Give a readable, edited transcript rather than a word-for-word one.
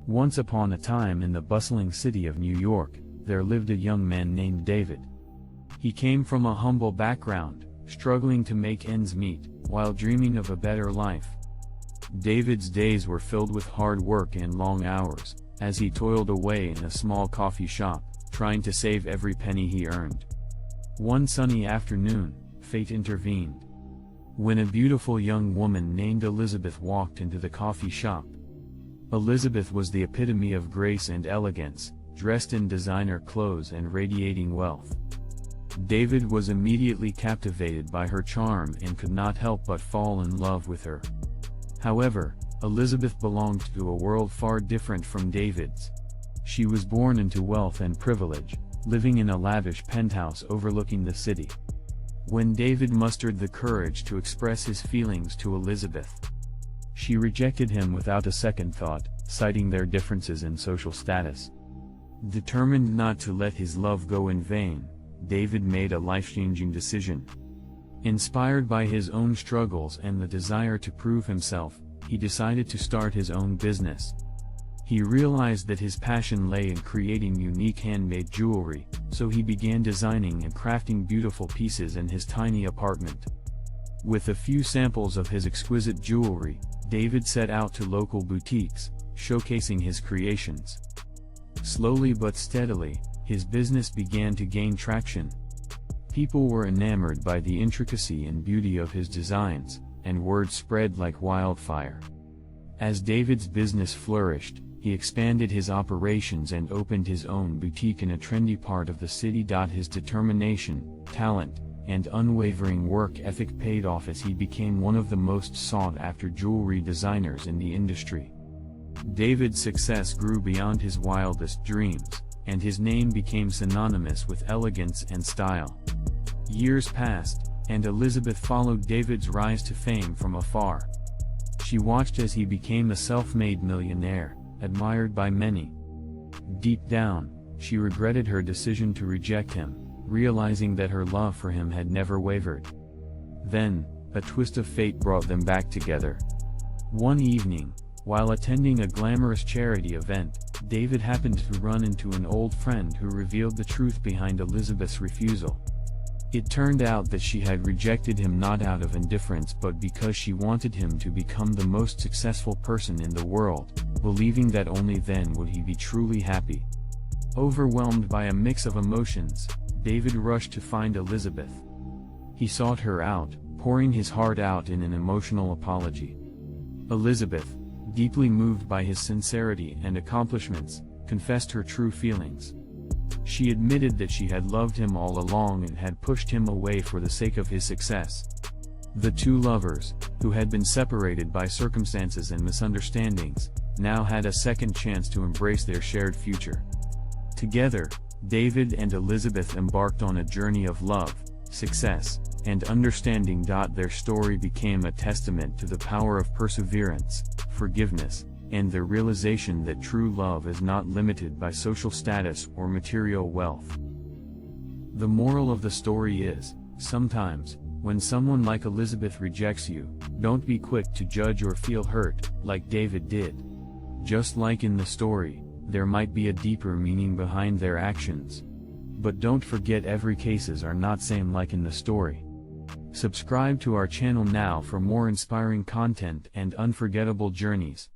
Once upon a time in the bustling city of New York, there lived a young man named David. He came from a humble background, struggling to make ends meet, while dreaming of a better life. David's days were filled with hard work and long hours, as he toiled away in a small coffee shop, trying to save every penny he earned. One sunny afternoon, fate intervened. When a beautiful young woman named Elizabeth walked into the coffee shop. Elizabeth was the epitome of grace and elegance, dressed in designer clothes and radiating wealth. David was immediately captivated by her charm and could not help but fall in love with her. However, Elizabeth belonged to a world far different from David's. She was born into wealth and privilege, living in a lavish penthouse overlooking the city. When David mustered the courage to express his feelings to Elizabeth, she rejected him without a second thought, citing their differences in social status. Determined not to let his love go in vain, David made a life-changing decision. Inspired by his own struggles and the desire to prove himself, he decided to start his own business. He realized that his passion lay in creating unique handmade jewelry, so he began designing and crafting beautiful pieces in his tiny apartment. With a few samples of his exquisite jewelry, David set out to local boutiques, showcasing his creations. Slowly but steadily, his business began to gain traction. People were enamored by the intricacy and beauty of his designs, and word spread like wildfire. As David's business flourished, he expanded his operations and opened his own boutique in a trendy part of the city. His determination, talent, and unwavering work ethic paid off as he became one of the most sought-after jewelry designers in the industry. David's success grew beyond his wildest dreams, and his name became synonymous with elegance and style. Years passed, and Elizabeth followed David's rise to fame from afar. She watched as he became a self-made millionaire, admired by many. Deep down, she regretted her decision to reject him, realizing that her love for him had never wavered. Then, a twist of fate brought them back together. One evening, while attending a glamorous charity event, David happened to run into an old friend who revealed the truth behind Elizabeth's refusal. It turned out that she had rejected him not out of indifference but because she wanted him to become the most successful person in the world, believing that only then would he be truly happy. Overwhelmed by a mix of emotions, David rushed to find Elizabeth. He sought her out, pouring his heart out in an emotional apology. Elizabeth, deeply moved by his sincerity and accomplishments, confessed her true feelings. She admitted that she had loved him all along and had pushed him away for the sake of his success. The two lovers, who had been separated by circumstances and misunderstandings, now had a second chance to embrace their shared future. Together, David and Elizabeth embarked on a journey of love, success, and understanding. Their story became a testament to the power of perseverance, forgiveness, and the realization that true love is not limited by social status or material wealth. The moral of the story is, sometimes, when someone like Elizabeth rejects you, don't be quick to judge or feel hurt, like David did. Just like in the story, there might be a deeper meaning behind their actions. But don't forget, every cases are not same like in the story. Subscribe to our channel now for more inspiring content and unforgettable journeys.